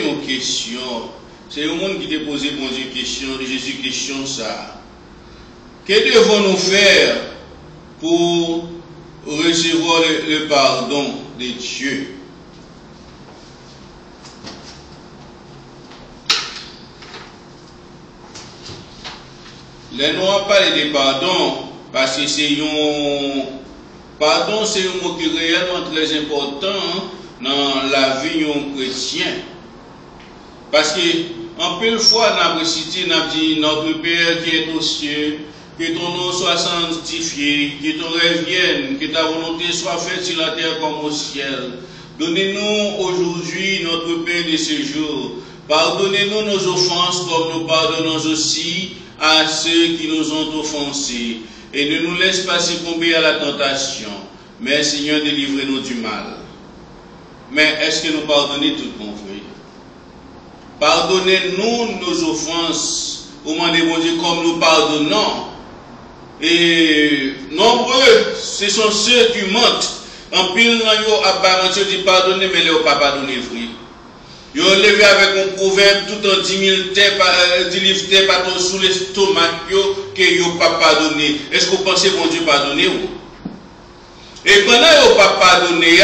Une question, c'est le monde qui t'a posé bon Dieu question, Jésus question ça. Que devons-nous faire pour recevoir le pardon de Dieu? Là, nous allons parler de pardon parce que c'est un pardon, c'est un mot qui est réellement très important dans la vie d'un chrétien. Parce que, en peu de fois, nous avons cité, nous avons dit, notre Père qui est aux cieux, que ton nom soit sanctifié, que ton règne vienne, que ta volonté soit faite sur la terre comme au ciel. Donnez-nous aujourd'hui notre pain de ce jour. Pardonnez-nous nos offenses comme nous pardonnons aussi à ceux qui nous ont offensés. Et ne nous laisse pas succomber à la tentation. Mais Seigneur, délivrez-nous du mal. Mais est-ce que nous pardonnons tout mon frère? Pardonnez-nous nos offenses, au moment de bon Dieu, comme nous pardonnons. Et nombreux, ce sont ceux qui mentent. En pile, ils ont dit pardonner, mais ils n'ont pas pardonné, frère. Ils ont levé avec un proverbe tout en 10 000 livres par sous l'estomac, que ils n'ont pas pardonné. Est-ce que vous pensez que bon Dieu pardonner? Et pendant qu'ils n'ont pas pardonné,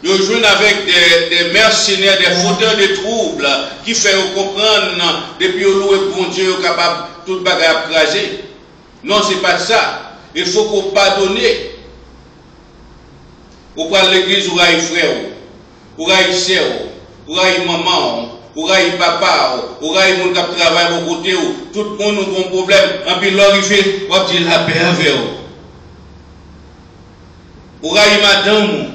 ils jouent avec des mercenaires, des fauteurs de troubles, qui font comprendre, depuis qu'ils louent bon Dieu, ils sont capables de tout bagarre à craser. Non, ce n'est pas ça. Il faut qu'on pardonne. Ou par l'église, ou aille frère, ou aille sœur, ou aille maman, ou aille papa, ou aille mon qui travaille à côté, tout le monde a un problème. Et puis l'on fait, on dit la paix avec vous. Ou aille madame,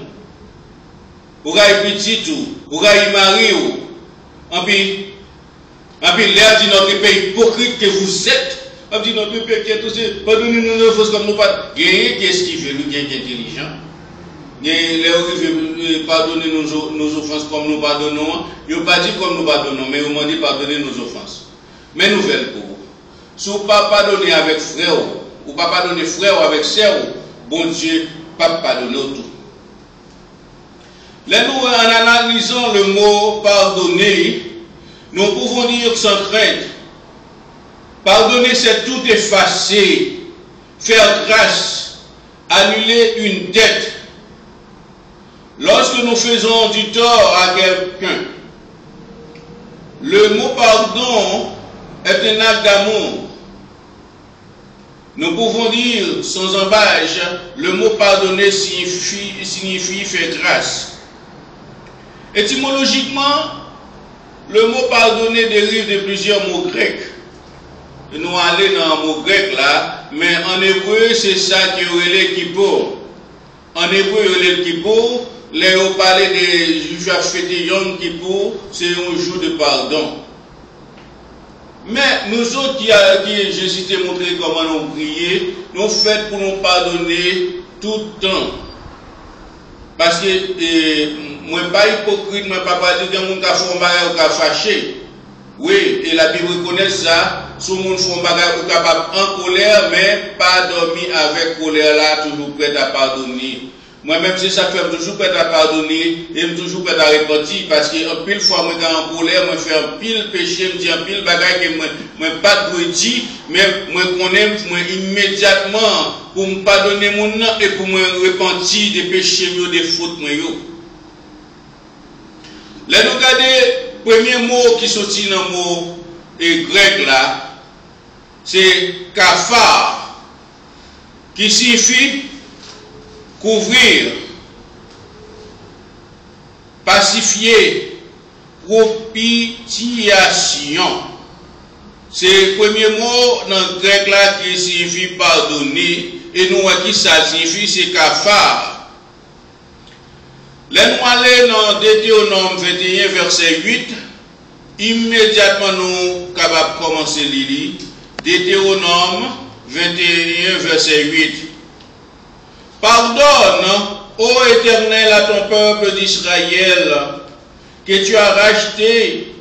ou aille petit, ou aille mari. Et puis l'air dit notre pays hypocrite que vous êtes. On dit notre pays qui est aussi, pardonnez-nous nos offenses comme nous pas. Qu'est-ce qui fait nous bien intelligent? Pardonner nos offenses comme nous pardonnons. Ils n'ont pas dit comme nous pardonnons, mais ils m'ont dit pardonner nos offenses. Mais nouvelle pour vous. Si vous ne pas pardonner avec frère, ou pas pardonner frère ou avec sœur, bon Dieu, pas pardonner tout. Là, nous, en analysant le mot pardonner, nous pouvons dire sans crainte. Pardonner, c'est tout effacer, faire grâce, annuler une dette. Lorsque nous faisons du tort à quelqu'un, le mot pardon est un acte d'amour. Nous pouvons dire sans embâche, le mot pardonner signifie faire grâce. Étymologiquement, le mot pardonner dérive de plusieurs mots grecs. Nous allons dans un mot grec là, mais en hébreu, c'est ça qui est l'équipo. En hébreu, l'équipo, là on parlait des juifs à fêter Yom Kippour, c'est un jour de pardon. Mais nous autres Jésus t'a montré comment nous prier, nous faisons pour nous pardonner tout le temps. Parce que moi pas hypocrite, moi pas dire que mon cas font bagarre ou cas fâché. Oui, et la Bible reconnaît ça. Tout le monde fait un bagage capable en colère, mais pas dormir avec colère là, toujours prêt à pardonner. Moi-même, c'est ça que je suis toujours prêt à pardonner et je suis toujours prêt à repentir parce que en pile fois, moi, quand en colère, moi, fais un pile péché, je dis un pile bagage que moi, pas de dire, mais moi, connais, moi, immédiatement, pour me pardonner mon nom et pour me repentir des péchés, des fautes, moi, yo. Là, nous regardons, premier mot qui sortit dans le mot grec là, c'est kafar, qui signifie couvrir, pacifier, propitiation. C'est le premier mot dans le grec là qui signifie pardonner, et nous, qui ça signifie, c'est kafar. Là, nous allons dans Deutéronome 21, verset 8, immédiatement nous sommes capables de commencer à lire. Deutéronome 21, verset 8. Pardonne, ô Éternel, à ton peuple d'Israël, que tu as racheté.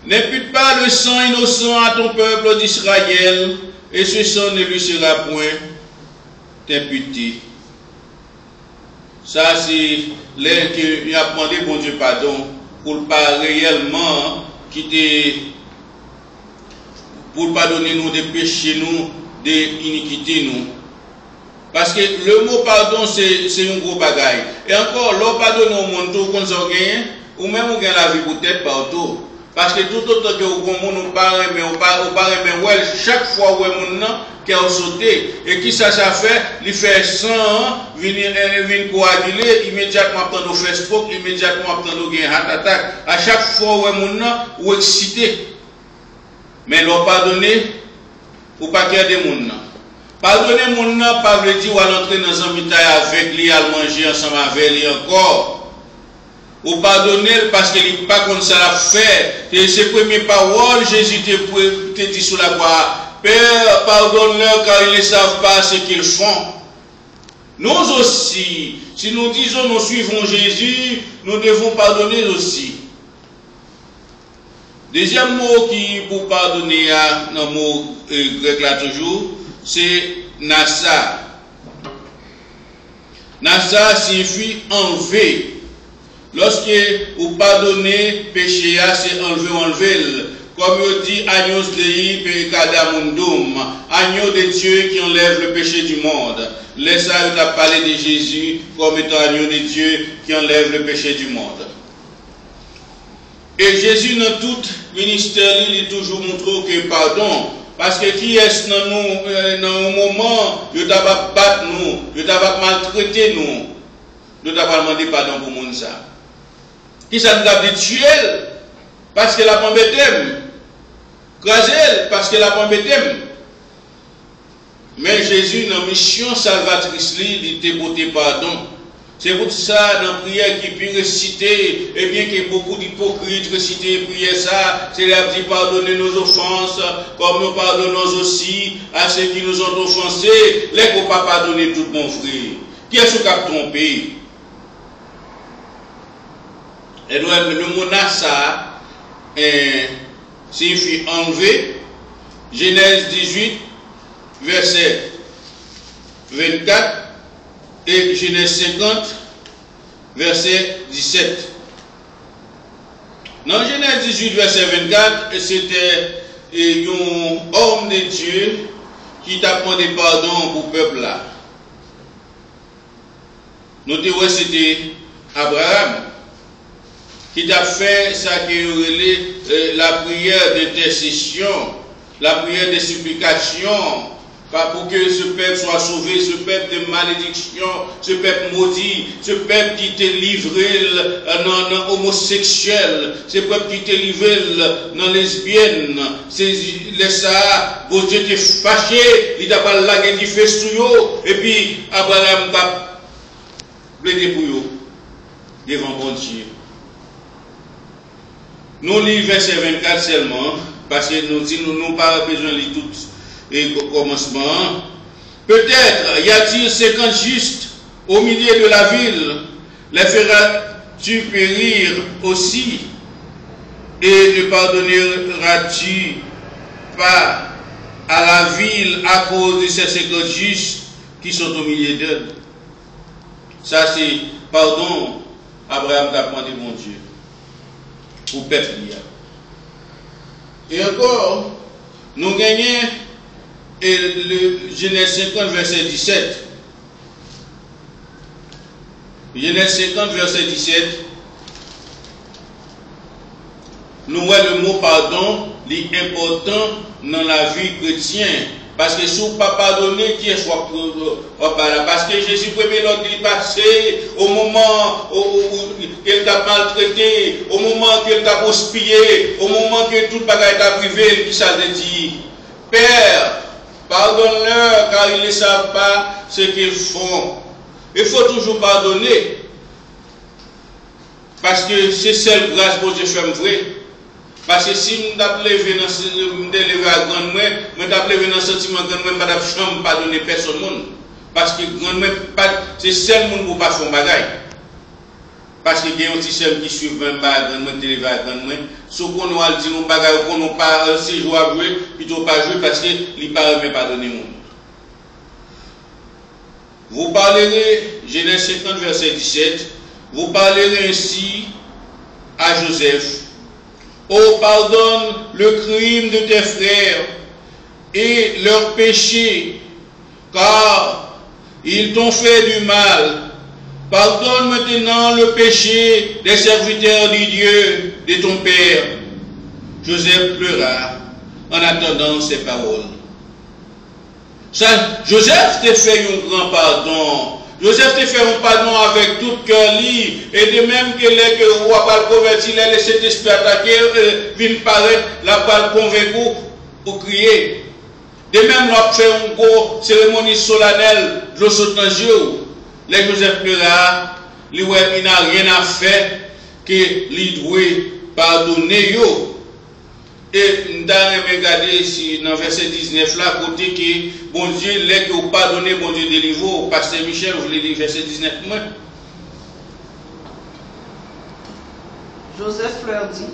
N'impute pas le sang innocent à ton peuple d'Israël, et ce sang ne lui sera point imputé. Ça, c'est l'air qu'il a demandé, bon Dieu, pardon. pour pas réellement quitter, pour pardonner nous des péchés, nous, des iniquités, nous. Parce que le mot pardon, c'est un gros bagaille. Et encore, l'on pardonne au monde, tout qu'on s'en gagne, ou même on gagne la vie peut-être partout. Parce que tout autant que vous nous parlez, mais on parle, mais ouais, chaque fois où on qui a sauté, et qui ça fait, il fait 100 ans, venir coaguler, immédiatement prendre nos fesses stroke, immédiatement prendre nos gains heart attack. À chaque fois où on ou excité. Mais l'on pardonner, ou pas qu'il y a des gens. Pardonner mon nom, pas veut dire ou à l'entrer dans un mitaille avec lui, à manger ensemble avec lui encore. Ou pardonner parce qu'il n'est pas comme ça l'a fait. Et ses premières paroles, Jésus te dit sous la croix, Père, pardonne-leur car ils ne savent pas ce qu'ils font. Nous aussi, si nous disons nous suivons Jésus, nous devons pardonner aussi. Deuxième mot qui pour pardonner, un mot grec là toujours, c'est Nasa. Nasa signifie enlever. Lorsque vous pardonnez péché, c'est enlever. Comme il dit Agnos Dei Peccadamundum, agneau de Dieu qui enlève le péché du monde. Laissez il a parlé de Jésus comme étant agneau de Dieu qui enlève le péché du monde. Et Jésus, dans tout ministère, il a toujours montré que pardon. Parce que qui est dans un moment, il t'a pas battre nous, il t'a pas maltraiter nous, il t'a pas demandé pardon pour monde ça. Qui ça nous a dit tuer parce qu'elle a pas embêté, craser parce qu'elle a pas embêté. Mais Jésus, dans la mission salvatrice, il te porté pardon. C'est pour ça, dans la prière qui peut réciter, et bien qu'il y ait beaucoup d'hypocrites réciter prière ça, c'est la dit pardonner nos offenses, comme nous pardonnons aussi à ceux qui nous ont offensés, les qu'on pas pardonner tout mon frère. Qui est-ce qui a trompé? Et nous, le mot Nasa signifie enlever. Genèse 18, verset 24. Et Genèse 50, verset 17. Dans Genèse 18, verset 24, c'était un homme de Dieu qui t'a demandé pardon pour le peuple là. Notez où c'était Abraham qui t'a fait ça qui est la prière d'intercession, la prière de supplication. Pas pour que ce peuple soit sauvé, ce peuple de malédiction, ce peuple maudit, ce peuple qui t'est livré dans homosexuel, ce peuple qui t'est livré dans lesbienne, c'est ça, bon Dieu t'est fâché, il t'a pas lagué du feu sur eux, et puis Abraham t'a plaidé pour eux, devant bon Dieu. Nous lisons verset 24 seulement, parce que nous n'avons pas besoin de lire tout. Et au commencement, peut-être y a-t-il 50 justes au milieu de la ville, les feras-tu périr aussi, et ne pardonneras-tu pas à la ville à cause de ces 50 justes qui sont au milieu d'eux? Ça c'est pardon, Abraham t'a demandé mon Dieu, pour peuple. Et encore, nous gagnons. Et le Genèse 50, verset 17. Genèse 50, verset 17. Nous voyons le mot pardon, est important dans la vie chrétienne. Parce que si vous ne pas pardonner, qui est soit parce que Jésus premier l'ordre il passé au moment où il t'a maltraité, au moment qu'il t'a conspiré, au moment que toute bagaille t'a privé, qui ça te dit, Père, pardonne-leur car ils ne savent pas ce qu'ils font. Il faut toujours pardonner. Parce que c'est seule grâce pour Dieu fait vrai. Parce que si je m'appelais à grand moi, je m'appelais dans le sentiment grand moi, je ne vais pas pardonner personne. Parce que grand moi, c'est seul monde pour pas faire bagaille. Parce qu'il y a un petit seul qui suit 20 bagages, grand moi, télévé à grand moi. Ce qu'on a dit, nos bagages, qu'on n'a pas ces jours à jouer, plutôt pas jouer parce qu'il ne peut pas pardonner monde. Vous parlerez, Genèse 50, verset 17, vous parlerez ainsi à Joseph, oh, pardonne le crime de tes frères et leurs péchés, car ils t'ont fait du mal. Pardonne maintenant le péché des serviteurs du Dieu de ton père. Joseph pleura en attendant ces paroles. Ça, Joseph t'a fait un grand pardon. Joseph t'a fait un pardon avec tout cœur libre. Et de même que le roi va le convertir, il a laissé cet esprit attaquer, vient paraître, la balle convaincu pour crier. De même, on a fait une grosse cérémonie solennelle de l'eau saute dans les yeux. Les Joseph pleura, il n'a rien à faire que lui doit pardonner. Et nous avons regardé ici dans le verset 19 là, côté que bon Dieu, les que vous pardonnez, bon Dieu délivre. Pasteur Michel, vous voulez dire verset 19 moi? Joseph leur dit,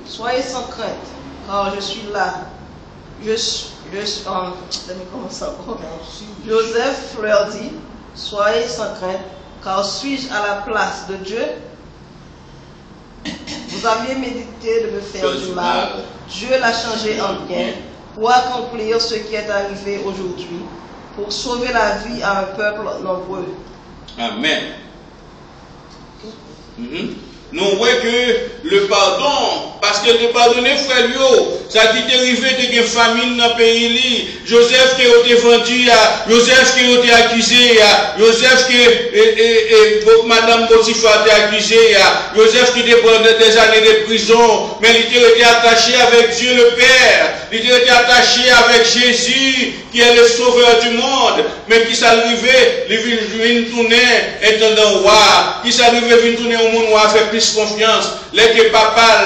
soyez sans crainte, car je suis là. Joseph leur dit, soyez sans crainte, car suis-je à la place de Dieu? Vous aviez médité de me faire du mal. Dieu l'a changé en bien pour accomplir ce qui est arrivé aujourd'hui, pour sauver la vie à un peuple nombreux. Amen. Nous voyons que le pardon, parce que le pardonner frère Lio, ça qui est arrivé de une famine dans le pays, Joseph qui a été vendu, Joseph qui a été accusé, Joseph qui Madame Potiphar a été accusé, Joseph qui était des années de prison, mais il était attaché avec Dieu le Père, il était attaché avec Jésus qui est le sauveur du monde, mais qui s'arrivait, il vient tourner étant roi, qui s'arrivait vient tourner au monde où a fait plus confiance, les que papa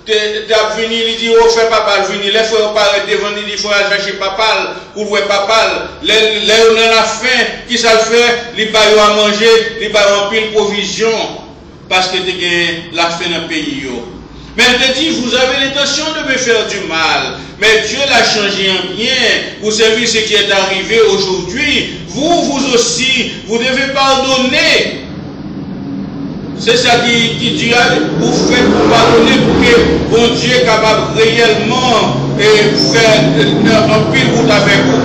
t'as venu, il dit, oh, fais papa venir, les frères paraît devant, il dit, il faut aller chercher papa, pour voir papa, les on a la faim, qui ça le fait, il va à manger, il va remplir provision, parce que tu la faim dans le pays. Mais il te dit, vous avez l'intention de me faire du mal, mais Dieu l'a changé en bien, vous savez ce qui est arrivé aujourd'hui, vous aussi, vous devez pardonner. C'est ça qui dit, vous faites pour pardonner pour que bon Dieu est capable réellement de faire un pile route avec vous.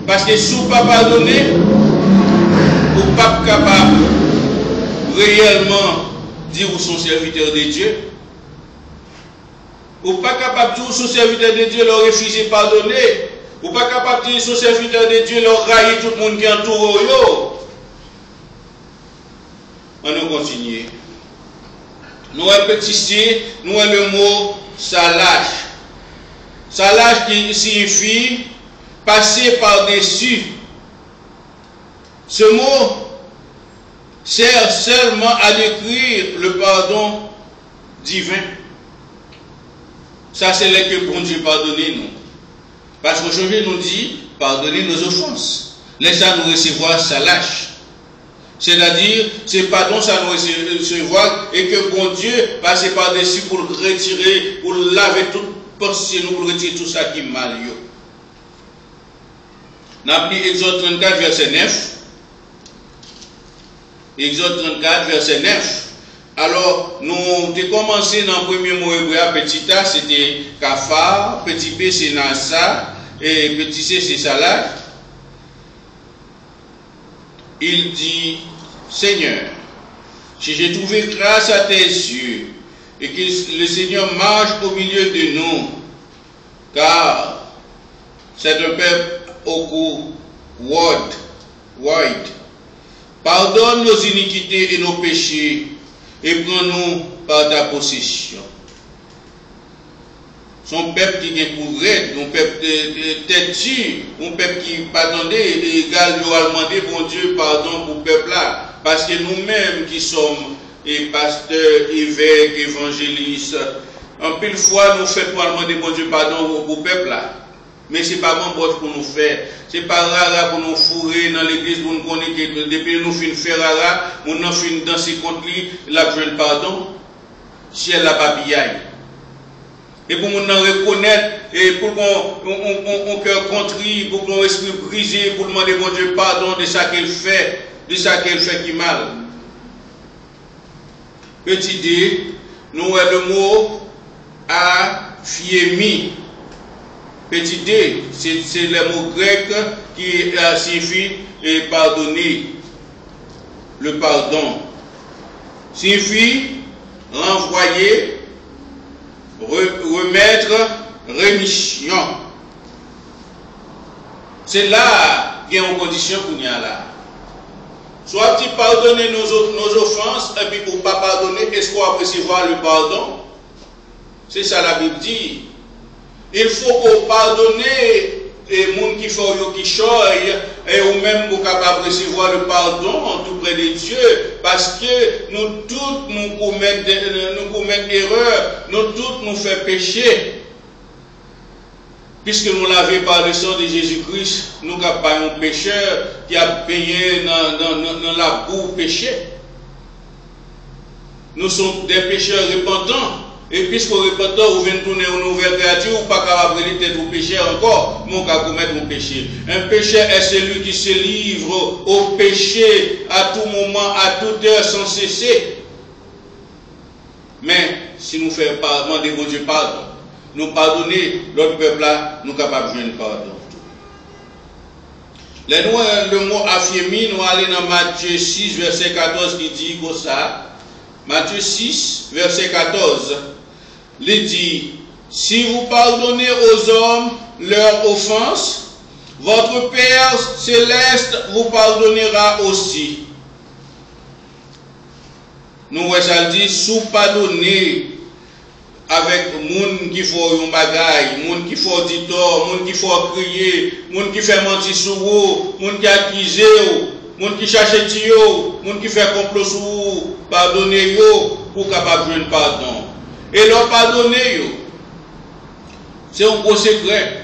Parce que si vous ne pas pardonner, vous n'êtes pas capable réellement de dire que vous sont serviteurs de Dieu. Vous n'êtes pas capable de dire que vous sont serviteurs de Dieu, leur refuser de pardonner. Vous n'êtes pas capable de dire que vous sont serviteurs de Dieu, leur railler tout le monde qui entoure. On nous continue. Nous répétissons, nous avons le mot salage. Salage qui signifie passer par-dessus. Ce mot sert seulement à décrire le pardon divin. Ça, c'est là que bon Dieu pardonne nous. Parce qu'aujourd'hui, nous dit pardonner nos offenses. Laissez nous recevoir salage. C'est-à-dire, c'est pardon, ça nous recevoir et que bon Dieu passe par-dessus pour le retirer, pour laver tout, pour retirer tout ça qui est mal. Nous avons pris Exode 34, verset 9. Exode 34, verset 9. Alors, nous avons commencé dans le premier mot hébreu, petit A, c'était Kafar, petit B, c'est Nassa, et petit C, c'est Salage. Il dit, Seigneur, si j'ai trouvé grâce à tes yeux et que le Seigneur marche au milieu de nous, car c'est un peuple au cou wide. Pardonne nos iniquités et nos péchés et prends-nous par ta possession. Son peuple qui est couvert, un peuple têtu, un peuple qui pardonnait, égal, il a demandé, bon Dieu, pardon pour le peuple là. Parce que nous-mêmes qui sommes pasteurs, évêques, évangélistes, en pile fois nous faisons pour demander, bon Dieu, pardon pour le peuple là. Mais ce n'est pas mon boss pour nous faire. Ce n'est pas rara pour nous fourrer dans l'église pour nous connaître que depuis nous finissons faire rara, nous finissons danser contre lui, la besoin pardon. Si elle n'a pas pillaille. Et pour nous reconnaître, et pour qu'on cœur contrit, pour qu'on esprit brisé, pour demander bon Dieu pardon de ça qu'elle fait qui mal. Petit D, nous avons le mot aphiemi. Petit D, c'est le mot grec qui signifie pardonner. Le pardon signifie renvoyer, remettre, rémission. C'est là qu'il y a une condition qu'on y a là. Soit tu pardonner nos offenses, et puis pour ne pas pardonner, est-ce qu'on va recevoir le pardon? C'est ça la Bible dit. Il faut qu'on pardonne les gens qui font qui choyent, et ou même pour capable recevoir le pardon tout près de Dieu, parce que nous tous nous commettons erreur, nous tous nous faisons pécher. Puisque nous l'avons par le sang de Jésus-Christ, nous n'avons pas un pécheur qui a payé dans la boue péché. Nous sommes des pécheurs repentants. Et puisqu'on repentant, vous venez tourner une nouvelle créature, ou pas capable de tête au péché encore, mon cas commettre un péché. Un pécheur est celui qui se livre au péché à tout moment, à toute heure, sans cesser. Mais si nous faisons demander au Dieu pardon, nous pardonner, l'autre peuple là, nous sommes capables de jouer pardon. Le mot aphiemi, nous allons dans Matthieu 6, verset 14, qui dit comme ça. Matthieu 6, verset 14. Il dit, si vous pardonnez aux hommes leurs offenses, votre Père céleste vous pardonnera aussi. Nous voyons ça dit, sous pardonner avec moun qui font un bagaille, moun qui font dit tort, moun qui font crier, moun qui fait mentir sur vous, moun qui accuse vous, moun qui cherche tio, moun qui fait complot sur vous, pardonnez vous pour capable de pardon. Et leur pardonner, c'est un gros secret.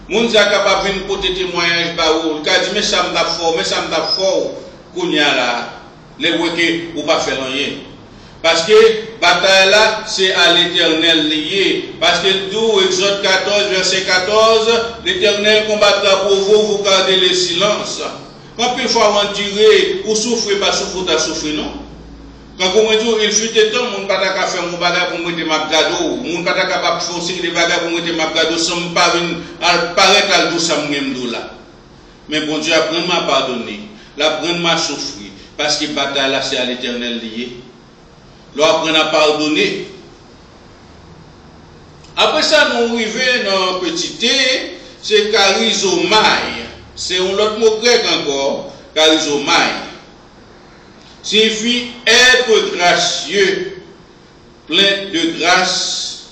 Moun qui est capable de porter témoignage par vous, qui a dit, mais ça me tape fort, qu'on y a là, les weke ou pas faire rien. Parce que bataille là, c'est à l'Éternel lié. Parce que d'où Exode 14, verset 14, l'Éternel combattra pour vous, vous gardez le silence. Quand il faut aventurer, ou souffrir, pas souffrir, t'as souffert, non? Quand on dit, il fut temps, mon pas qu'à faire mon bagage pour mettre ma gado, mon pas capable de faire aussi des bagages pour mettre ma gado, sans me paraître à l'eau, ça me là. Mais bon Dieu, apprends-moi à pardonner, apprends-moi à souffrir, parce que bataille là, c'est à l'Éternel lié. L'apprendre à pardonner. Après ça, nous arrivons dans un petit T, c'est charizomai. C'est un autre mot grec encore, charizomai. Signifie être gracieux, plein de grâce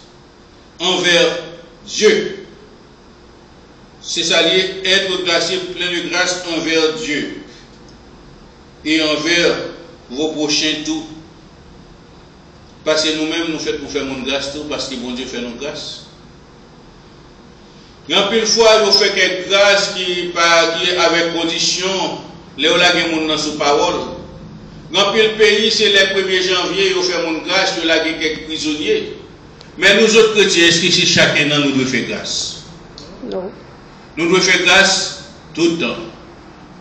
envers Dieu. C'est ça lié, être gracieux, plein de grâce envers Dieu. Et envers vos prochains tout. Parce que nous-mêmes, nous faisons pour faire mon grâce tout, parce que bon Dieu fait nos grâces. Il y a une fois, il fait quelques grâces qui est avec condition, les gens qui sont sous parole. Dans le pays, c'est le 1er janvier, il fait mon grâce, il y a quelques prisonniers. Mais nous autres chrétiens, est-ce que chacun d'entre nous doit faire grâce? Non. Nous devons faire grâce tout le temps.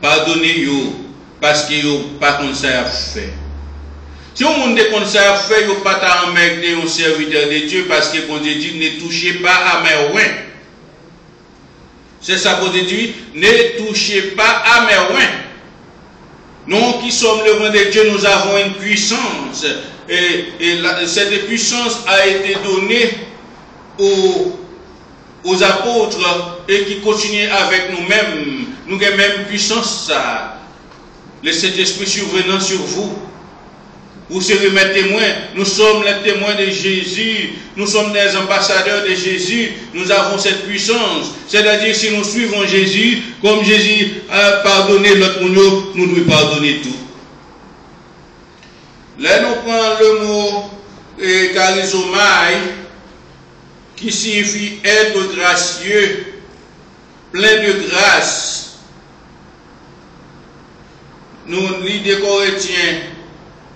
Pardonnez-vous, parce que vous n'avez pas comme ça à faire. Si on monde comme ça à faire, vous n'avez pas emmerder un serviteur de Dieu, parce que bon Dieu dit, ne touchez pas à mes reins. C'est ça qu'on dit, ne touchez pas à mes reins. Nous qui sommes le roi de Dieu, nous avons une puissance. Et cette puissance a été donnée aux apôtres et qui continue avec nous-mêmes. Nous avons même puissance. Le Saint-Esprit survenant sur vous. Vous serez mes témoins. Nous sommes les témoins de Jésus. Nous sommes des ambassadeurs de Jésus. Nous avons cette puissance. C'est-à-dire, si nous suivons Jésus, comme Jésus a pardonné l'autre monde, nous devons pardonner tout. Là, nous prenons le mot charizomai, qui signifie être gracieux, plein de grâce. Nous lisons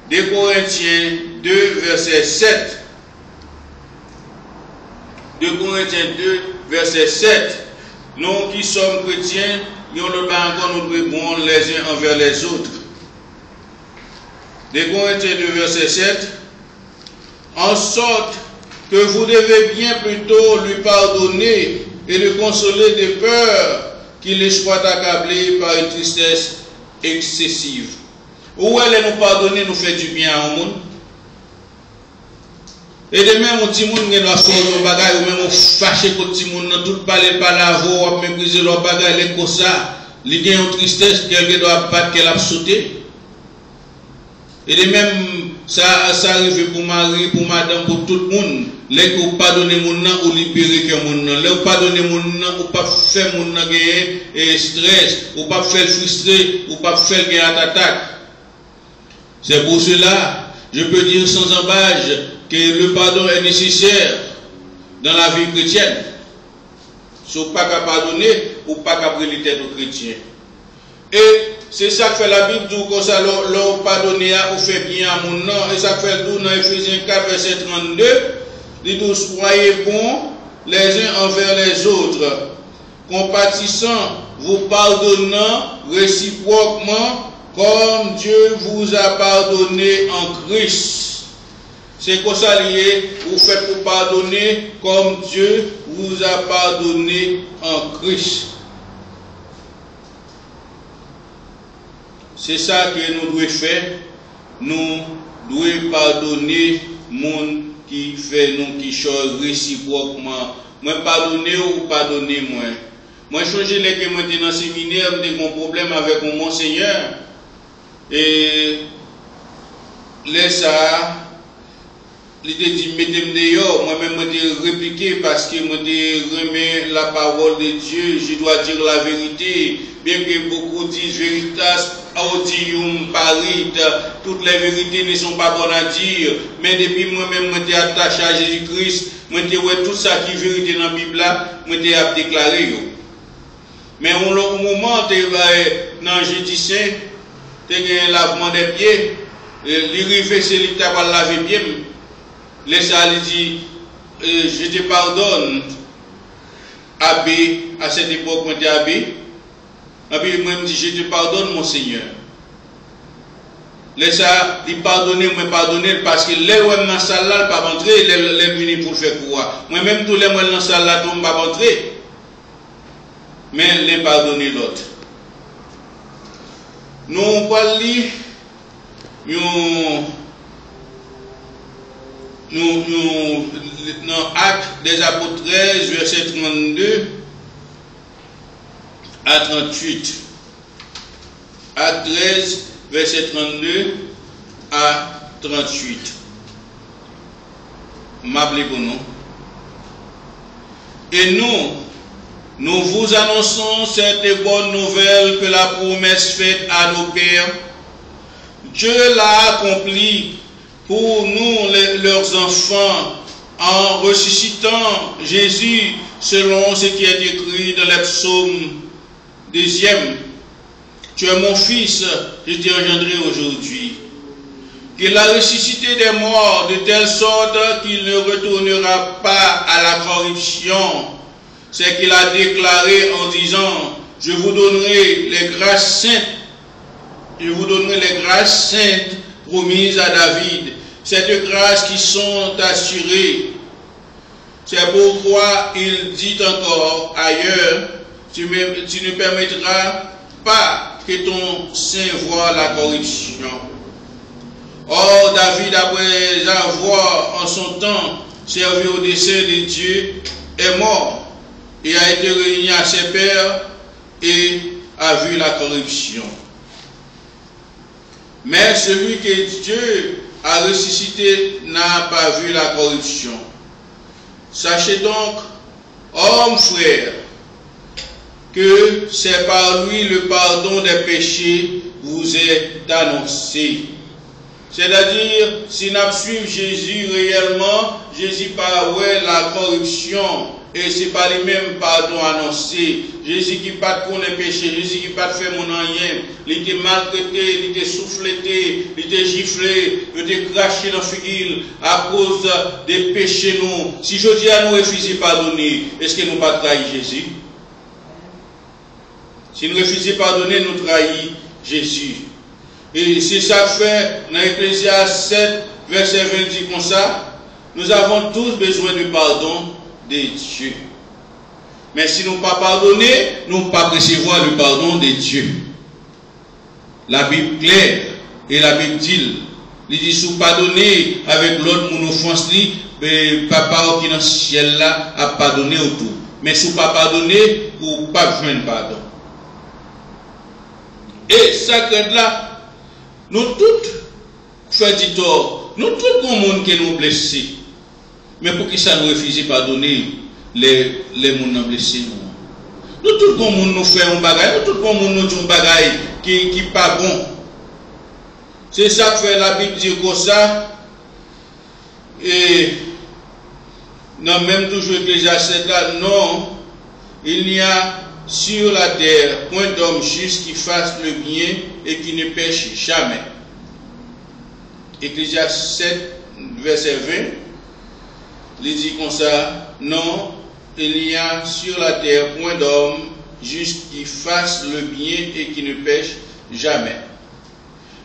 des Corinthiens 2, verset 7. 2 Corinthiens 2, verset 7. Nous qui sommes chrétiens, nous ne pas encore nous devons les uns envers les autres. 2 Corinthiens 2, verset 7. en sorte que vous devez bien plutôt lui pardonner et le consoler de peur qu'il soit accablé par une tristesse excessive. Où elle nous pardonner, nous fait du bien au monde. Et de même, on dit que nous avons fait des bagages, ou même on fâché contre les gens, tout parler par la voix, on mépriser leurs bagages, les comme ça, il y a une tristesse, quelqu'un doit battre, qu'elle a sauté. Et de même, ça arrive pour Marie, pour madame, pour tout le monde. Les qui pardonner mon nom ou libérer que mon nom. Les qui pardonner mon nom ou pas faire mon nom gagner stress, ou pas faire frustrer, ou pas faire gagner attaque. C'est pour cela, je peux dire sans embâche que le pardon est nécessaire dans la vie chrétienne. Si vous pas qu'à pardonner, ou pas qu'à brûler tête aux chrétiens. Et c'est ça que fait la Bible, dit comme ça, l'on pardonne ou fait bien à mon nom. Et ça fait tout dans Ephésiens 4, verset 32. Dit tout, soyez bons les uns envers les autres, compatissant, vous pardonnant réciproquement, comme Dieu vous a pardonné en Christ. C'est comme ça lié, vous faites pour pardonner comme Dieu vous a pardonné en Christ. C'est ça que nous devons faire. Nous devons pardonner monde qui fait nous qui chose réciproquement. Moi pardonner ou pardonner moi. Moi changer les que moi dans le séminaire, j'ai un problème avec mon monseigneur. Et laisse ça. Il te dit mettez-moi dehors, moi-même je répliqué parce que moi je remets la parole de Dieu, je dois dire la vérité, bien que beaucoup disent veritas audium parit, toutes les vérités ne sont pas bonnes à dire, mais depuis moi-même je suis attaché à Jésus-Christ, moi je vois tout ça qui est vérité dans la Bible là, moi je suis déclaré. Mais au moment dans jeudi saint, tu as un lavement des pieds, l'arrivée c'est l'État va laver les pieds. Laisse aller dit, je te pardonne, abbé, à cette époque, moi j'étais abbé. Et puis moi je me dis, je te pardonne, mon Seigneur. Laisse aller pardonner, moi pardonner, parce que les ouem dans la salle là, pas rentrer, les venus pour faire quoi. Moi-même, tous les mois dans la salle là, tout ne pas rentrer. Mais les pardonner l'autre. Nous, on va lire, nous, dans Actes des Apôtres 13, verset 32 à 38. Actes 13, verset 32 à 38. M'appelez pour nous. Et nous vous annonçons cette bonne nouvelle que la promesse faite à nos pères, Dieu l'a accomplie pour nous, leurs enfants, en ressuscitant Jésus selon ce qui est écrit dans les psaumes 2e. Tu es mon fils, je t'ai engendré aujourd'hui. qu'il a ressuscité des morts de telle sorte qu'il ne retournera pas à la corruption. C'est qu'il a déclaré en disant, je vous donnerai les grâces saintes, je vous donnerai les grâces saintes promises à David. Ces grâces qui sont assurées. C'est pourquoi il dit encore ailleurs, tu ne permettras pas que ton sein voie la corruption. Or, David, après avoir en son temps servi au dessein de Dieu, est mort et a été réuni à ses pères et a vu la corruption. Mais celui que Dieu a ressuscité n'a pas vu la corruption. Sachez donc, hommes frères, que c'est par lui le pardon des péchés vous est annoncé. C'est-à-dire, si nous suivons Jésus réellement, Jésus pas ouais la corruption, et c'est pas les mêmes pardon annoncé. Jésus qui pas connaît péché, Jésus qui pas fait mon rien, il était maltraité, il était souffleté, il était giflé, il était craché dans la figure à cause des péchés nous. Si je dis à nous refuser pardonner, est-ce que nous pas trahi Jésus? Si nous refusons pardonner, nous trahissons Jésus. Et c'est ça fait dans Ecclésiaste 7, verset 20 dit comme ça, nous avons tous besoin du pardon de Dieu. Mais si nous ne pas pardonner, nous ne pas recevoir le pardon de Dieu. La Bible claire et la Bible dit, il dit si vous pardonnez avec l'autre mon offense, papa qui est dans le ciel là a pardonné autour. Mais si vous ne pas pardonner, vous ne pas joindre pardon. Et ça que là, nous tous faisons du tort. Nous tous le monde qui nous blessés. Mais pour qui ça nous refuse de pardonner les gens blessés? Nous tous le monde nous fait un bagage. Nous tout le monde nous dit un bagage qui n'est pas bon. C'est ça que fait la Bible dit comme ça. Et non, même toujours Ecclésiaste là, non, il n'y a sur la terre point d'homme juste qui fasse le bien et qui ne pêche jamais. Ecclésiaste 7, verset 20, il dit comme ça, non, il n'y a sur la terre point d'homme juste qui fasse le bien et qui ne pêche jamais.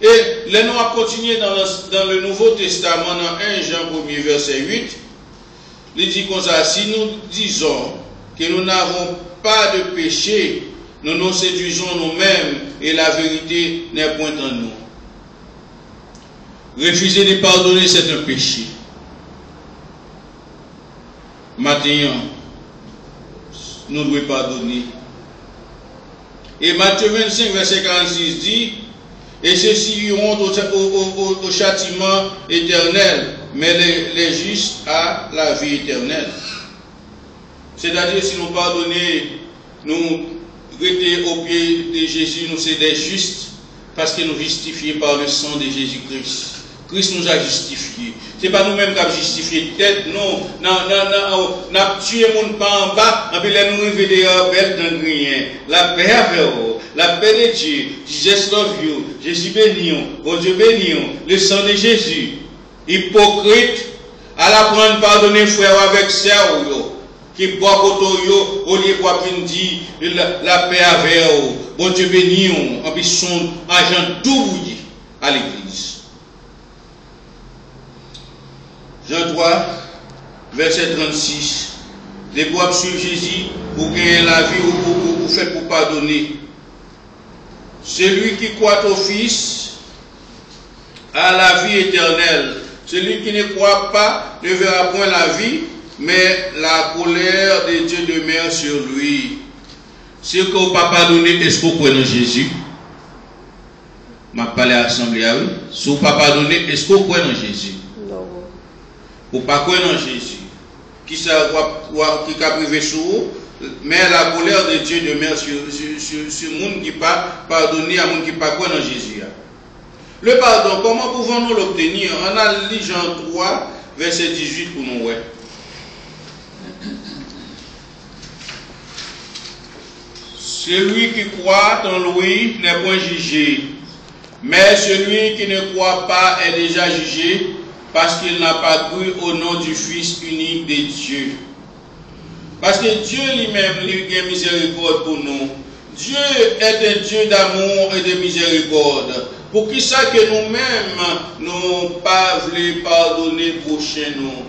Et les noms à continuer dans le Nouveau Testament, dans 1 Jean 1er, verset 8, il dit comme ça, si nous disons que nous n'avons pas de péché, nous nous séduisons nous-mêmes et la vérité n'est point en nous. Refuser de pardonner, c'est un péché. Maintenant, nous devons pardonner. Et Matthieu 25, verset 46 dit, et ceux-ci iront au châtiment éternel, mais les justes à la vie éternelle. C'est-à-dire, si nous pardonnons, nous restons au pied de Jésus, nous sommes des justes, parce que nous justifiés par le sang de Jésus-Christ. Christ nous a justifiés. Ce n'est pas nous-mêmes qui avons justifié tête, non. Nous avons tué mon pas en bas, et puis là nous révélons belle dans rien. La paix avec vous, la paix de Dieu, Jesus love you, Jésus béni, bon Dieu béni, le sang de Jésus. Hypocrite, à la prendre pardonner frère avec sœur, qui boit koto au lieu de dire la paix avec vous, bon Dieu béni, et puis son agent tout bouilli à l'église. Jean 3, verset 36. Les bois suivent Jésus pour gagner la vie ou faire pour pardonner. Celui qui croit au Fils a la vie éternelle. Celui qui ne croit pas ne verra point la vie, mais la colère de Dieu demeure sur lui. Si vous ne pas pardonner, est-ce que vous croyez en Jésus? Je vais parler à l'Assemblée. Si vous ne pas pardonner, est-ce que vous croyez en Jésus? Non. Ou pas croire en Jésus, qui a privé sur vous, mais la colère de Dieu demeure sur le monde qui pas pardonné à monde qui pas croire en Jésus. Le pardon, comment pouvons-nous l'obtenir? On a lu Jean 3, verset 18 pour nous. Ouais. Celui qui croit en lui n'est point jugé, mais celui qui ne croit pas est déjà jugé, parce qu'il n'a pas cru au nom du Fils unique de Dieu. Parce que Dieu lui-même, lui, a miséricorde pour nous. Dieu est un Dieu d'amour et de miséricorde. Pour qui ça que nous-mêmes, nous pas voulu pardonner pour chez nous.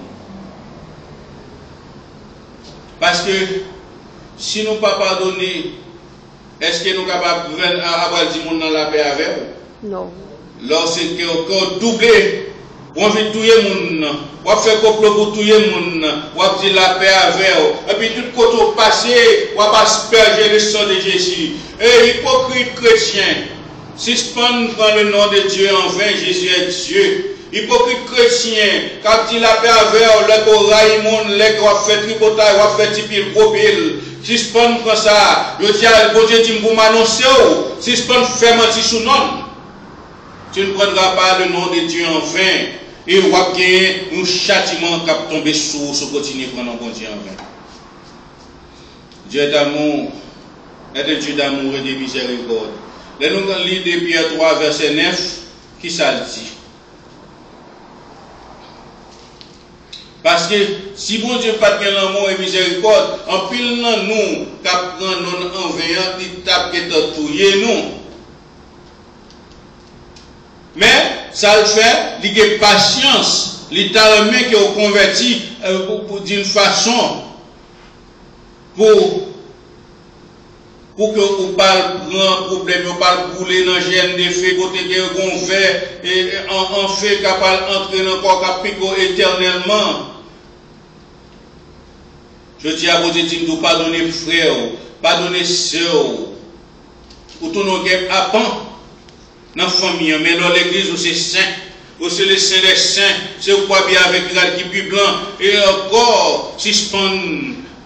Parce que si nous pas pardonner, est-ce que nous sommes capables d'avoir du monde dans la paix avec vous? Non. Lorsque nous doublé, on veut tuer les gens, on fait complot pour tuer les gens, on dit la paix avec eux. Et puis tout côté passé, on va asperger le sang de Jésus. Et hypocrite chrétien, suspend prend le nom de Dieu en vain, Jésus est Dieu. Hypocrite chrétien, quand il a fait avec eux, les corail, les qui fait tripotage, on fait type gros pile. Suspend prend ça, je dis à bon Dieu, vous m'annoncez, suspend fait mentir sous nom. Tu ne prendras pas le nom de Dieu en vain. Et on va gagner un châtiment qui va tomber sur ce continuer prendre bon Dieu en vain. Dieu est d'amour, est un Dieu d'amour et de miséricorde. Là, nous lisons de Pierre 3, verset 9, qui ça dit? Parce que si bon Dieu pas de l'amour et miséricorde, en pile dans nous, qui prend nous en vain, il tape et touiller nous. Mais ça le fait, il y a patience L'État remet qui est converti d'une façon pour que vous parle grand problème, vous parle brûler dans gène des faits, côté que vous fait, et en fait capable entrer dans le corps capico éternellement. Je dis à vous de ne pas donner frère, pas donner soeur, ou tout nos guerres à pan dans la famille, mais dans l'église où c'est saint, où c'est le saint des saints, c'est quoi bien avec qui plus blanc, et encore suspendre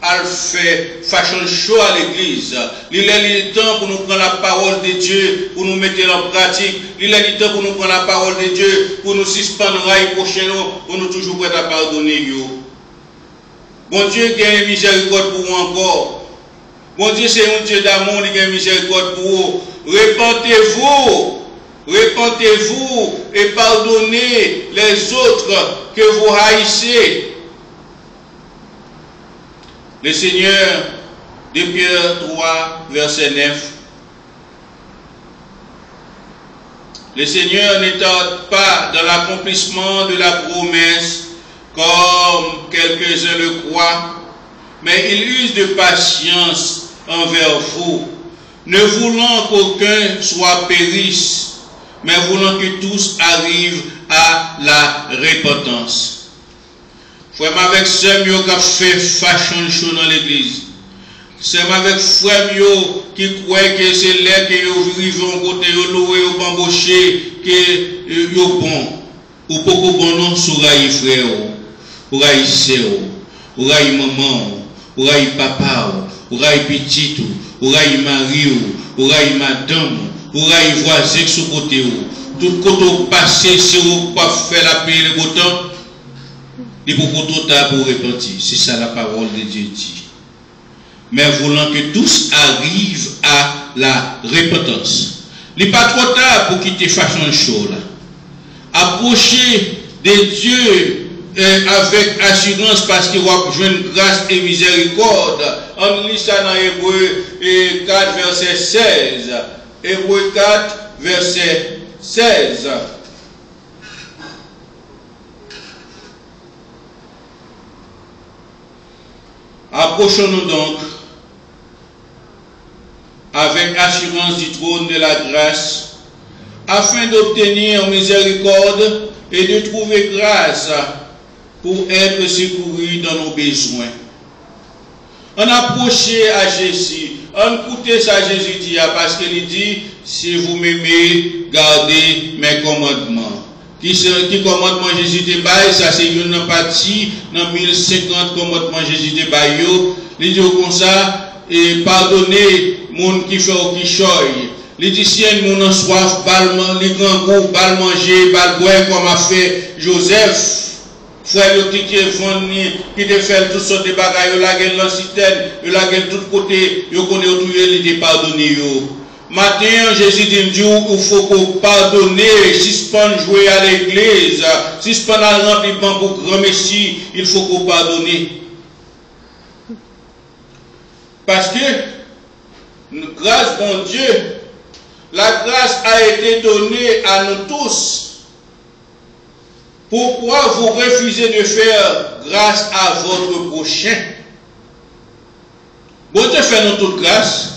à faire fashion show à l'église. Il est le temps pour nous prendre la parole de Dieu, pour nous mettre en pratique. Il est le temps pour nous prendre la parole de Dieu, pour nous suspendre l'année prochaine, pour nous toujours prêts à pardonner. Bon Dieu qui a une miséricorde pour vous encore. Bon Dieu c'est un Dieu d'amour qui a une miséricorde pour vous. Repentez-vous. Repentez-vous et pardonnez les autres que vous haïssez. Le Seigneur, de Pierre 3, verset 9. Le Seigneur ne tarde pas dans l'accomplissement de la promesse, comme quelques-uns le croient, mais il use de patience envers vous, ne voulant qu'aucun soit périsse, mais voulant que tous arrivent à la repentance. Frère avec sœur qui a fait fashion show dans l'église. C'est avec frère qui croit que c'est là que vous vivez en côté, vous louez, vous embauchez, que vous bon. Ou beaucoup bon nom sur frère, ou sœur, ou maman, ou papa, ou petit, ou mari, ou madame, ou voisin sur côté. Tout côté passé, si vous pas faire la paix le bouton. Et pour tout pour repentir. C'est ça la parole de Dieu dit. Mais voulant que tous arrivent à la repentance. Il n'est pas trop tard pour quitter fashion show là. Approchez de Dieu avec assurance parce qu'il va jouer grâce et miséricorde. On lit ça dans Hébreu 4 verset 16. Hébreu 4 verset 16. Approchons-nous donc avec assurance du trône de la grâce afin d'obtenir miséricorde et de trouver grâce pour être secouru dans nos besoins. On approchait à Jésus, on écoutait ça Jésus dit parce qu'il dit si vous m'aimez, gardez mes commandements. Qui commandement Jésus de bail, ça c'est une partie dans 1050 commandements Jésus de bail. Il dit comme ça, et pardonnez moun qui fait au qui choy. Il dit si un moun en soif, les grands goûts, bal manger, bal boire comme a fait Joseph. Frère qui te fait toutes sortes de bagailles, il a gagné la citerne, il a gagné de tous côtés, il connaît tout, il dit pardonnez. Matin, Jésus dit, il faut qu'on pardonne, si ce pas jouer à l'église, si ce pas remplir pour grand messie, il faut qu'on pardonne. Parce que, grâce bon Dieu, la grâce a été donnée à nous tous. Pourquoi vous refusez de faire grâce à votre prochain? Bon Dieu fait nous toute grâce.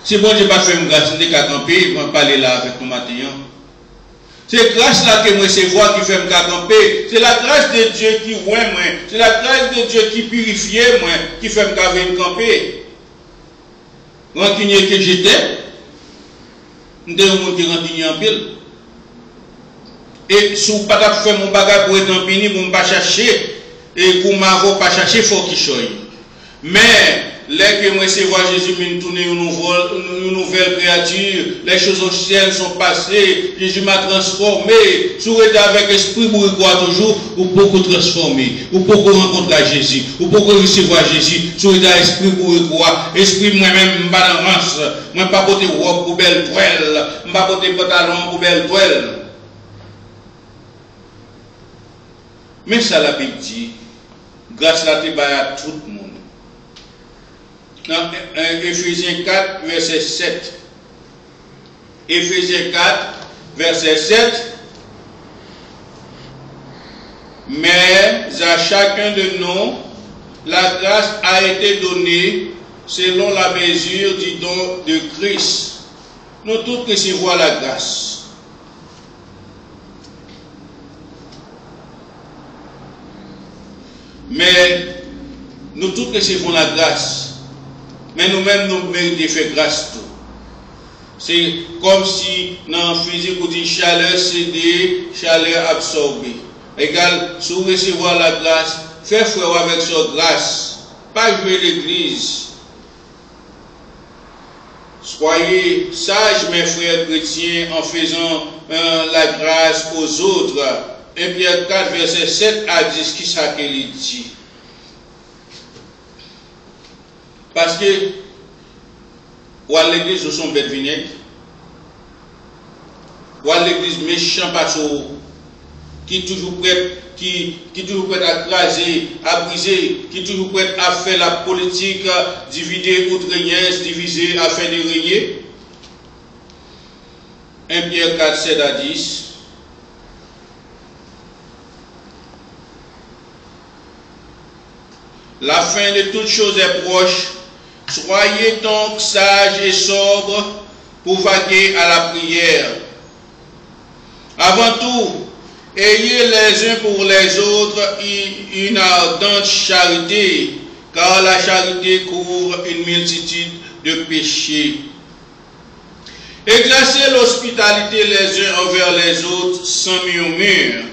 Si bon Dieu pas fait une grâce, je ne vais pas camper, je vais parler là avec nous matin. C'est grâce là que moi c'est voir qui fait me camper. C'est la grâce de Dieu qui oint moi. C'est la grâce de Dieu qui purifie moi, qui fait me camper. Rancunier que j'étais, j'étais un monde qui rancunier en pile. Et si vous ne pouvez pas faire mon bagage pour être en pini, vous ne pouvez pas chercher. Et pour ne pas chercher, il faut qu'il choiisse. Mais, là que moi, c'est voir Jésus me tourner une nouvelle créature, les choses anciennes sont passées, Jésus m'a transformé, souhaité avec esprit bourgeois toujours, ou beaucoup transformé, ou beaucoup rencontrer Jésus, ou beaucoup recevoir Jésus, souhaité à esprit bourgeois, esprit moi-même, pas dans race, moi pas porter robe pour belle toile, pas porter pantalon pour belle toile. Mais ça la Bible dit, grâce à à tout le monde. Dans Éphésiens 4, verset 7. Éphésiens 4, verset 7. Mais à chacun de nous, la grâce a été donnée selon la mesure du don de Christ. Nous tous recevons la grâce. Mais nous tous recevons la grâce. Mais nous-mêmes, nous méritons de faire grâce tout. C'est comme si dans la physique, on dit chaleur cédée, chaleur absorbée. Égal, si vous recevez la grâce, faites frère avec sa grâce. Pas jouer l'église. Soyez sages, mes frères chrétiens, en faisant la grâce aux autres. 1 Pierre 4, verset 7 à 10, qui ça qu'il dit? Parce que, ou à l'église, nous sommes bêtes vinaigres, ou à l'église méchant pasteur, qui est toujours prêt, qui toujours prêt à craser, à briser, qui est toujours prêt à faire la politique, diviser outre régner, diviser afin de régner. 1 Pierre 4, 7 à 10. La fin de toutes choses est proche. Soyez donc sages et sobres pour vaquer à la prière. Avant tout, ayez les uns pour les autres une ardente charité, car la charité couvre une multitude de péchés. Exercez l'hospitalité les uns envers les autres sans murmure,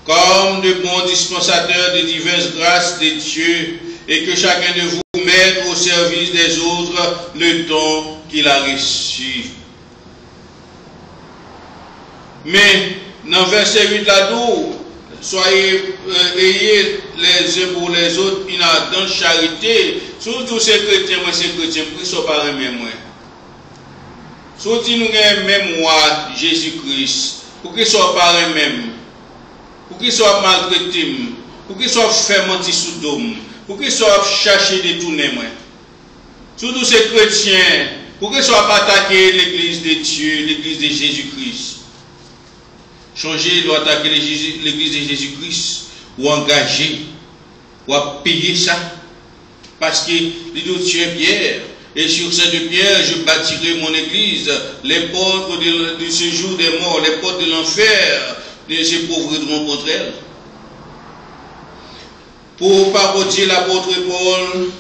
comme de bons dispensateurs de diverses grâces de Dieu, et que chacun de vous mette au service des autres le don qu'il a reçu. Mais, dans verset 8 là-dedans, ayez les uns pour les autres une ardente charité. Surtout ces chrétiens, pour qu'ils soient pas même moi. Surtout nous avons même moi, Jésus-Christ, pour qu'ils soient pas même. Pour qu'ils soient maltraités, pour qu'ils soient fermentés sous dôme, pour qu'ils soient cherchés de tourner. Surtout ces chrétiens, pour qu'ils soient pas attaqués l'église de Dieu, l'église de Jésus-Christ. Changer, doit attaquer l'église de Jésus-Christ, ou engager, ou payer ça. Parce que tu es Pierre, et sur cette pierre, je bâtirai mon église, les portes de ce jour des morts, les portes de l'enfer, ne se pauvreteront contre elle. Pour parodier l'apôtre Paul,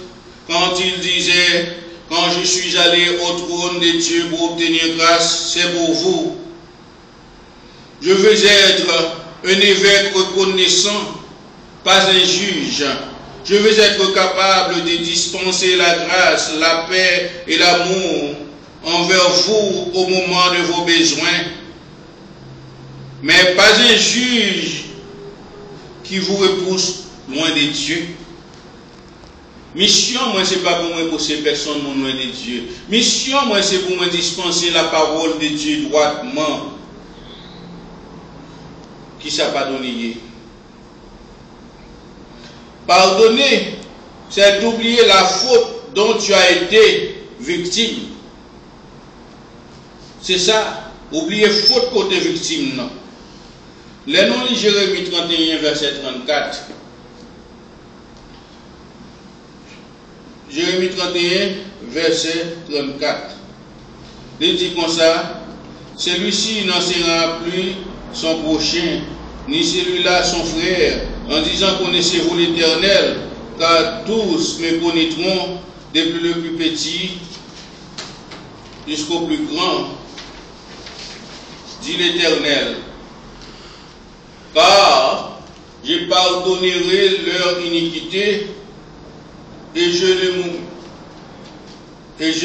quand il disait, quand je suis allé au trône de Dieu pour obtenir grâce, c'est pour vous. Je veux être un évêque reconnaissant, pas un juge. Je veux être capable de dispenser la grâce, la paix et l'amour envers vous au moment de vos besoins. Mais pas un juge qui vous repousse loin de Dieu. Mission, moi, c'est pas pour moi pour ces personnes loin de Dieu. Mission, moi, c'est pour moi dispenser la parole de Dieu droitement. Qui ça pas donné? Pardonner, c'est d'oublier la faute dont tu as été victime. C'est ça, oublier faute côté victime, non. Les noms de Jérémie 31, verset 34. Jérémie 31, verset 34. Il dit comme ça, celui-ci n'en sera plus son prochain, ni celui-là son frère, en disant connaissez-vous l'Éternel, car tous me connaîtront, depuis le plus petit jusqu'au plus grand, dit l'Éternel. Car je pardonnerai leur iniquité et je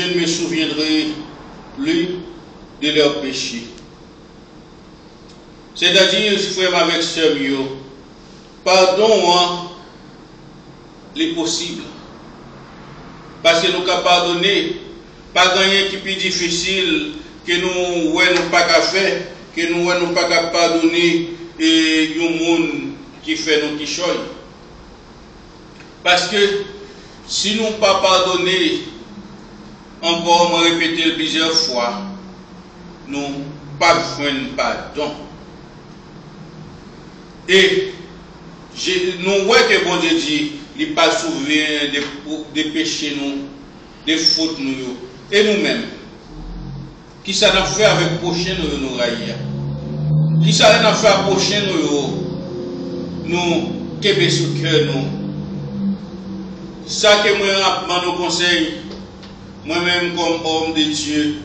ne me souviendrai plus de leurs péchés. C'est-à-dire, frère avec sœur, pardon, les possibles. Parce que nous avons pardonné, pas gagner qui est plus difficile que nous n'avons pas qu'à faire, que nous n'avons pas qu'à pardonner et un monde qui fait nos qui parce que si nous pas pardonné, encore me répéter plusieurs fois, nous pas besoin de pardon. Et nous voyons que bon Dieu dit, il n'est pas souverain des péchés, nous, des fautes, nous, et nous-mêmes. Qui ça n'a fait avec prochain nous raïa? Qui ça n'a fait avec prochain nous québé sous cœur nous? Ça que moi nous conseille, moi-même comme homme de Dieu,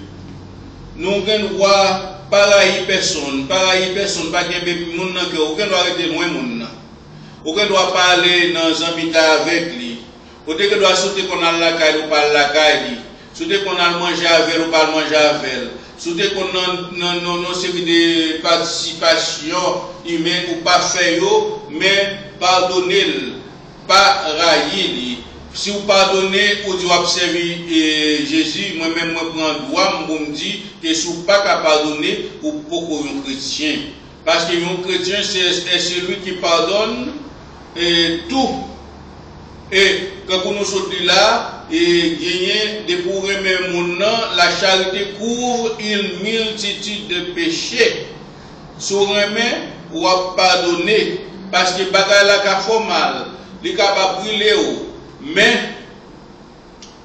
nous avons droit pareil personne, pas qu'il moun nan que aucun doit arrêter loin moun. Aucun doit parler dans un habitat avec lui. Aucun doit sauter qu'on a la caille ou pas la caille. Sauter qu'on a manger avec ou pas manger avec. Sauter qu'on a une série de participation humaine ou pas faire mais pardonner, pas railler. Si vous pardonnez, vous devez observer Jésus, moi-même, moi, prends droit, je me dis que si vous n'êtes pas pardonner, vous n'êtes pas un chrétien. Parce que un chrétien, c'est celui qui pardonne tout. Et quand nous sommes là, et gagner des pourrais même la charité couvre une multitude de péchés. Sur un main, vous pardonner. Parce que bagaille la ka fait mal, les ka va brûler. Mais,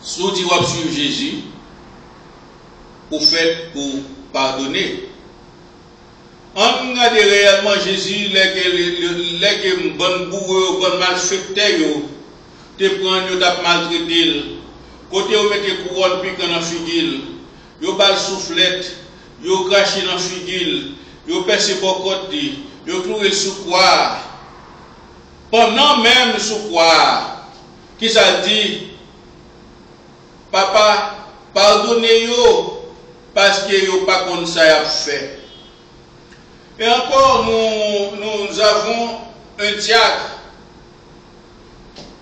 si vous dites sur Jésus, vous faites pour pardonner. On regarde réellement Jésus, les bonnes bourreaux, bonnes malfaiteurs, te prennent, vous maltraité. Côté vous mettez couronne pique dans la figure, vous bal soufflette, vous crachez dans la figure, vous percez pour côté, vous trouvez le soukoir. Pendant même le soukoir, qui ça dit, papa, pardonnez-yo, parce que yo pas comme ça y a fait. Et encore, nous avons un diacre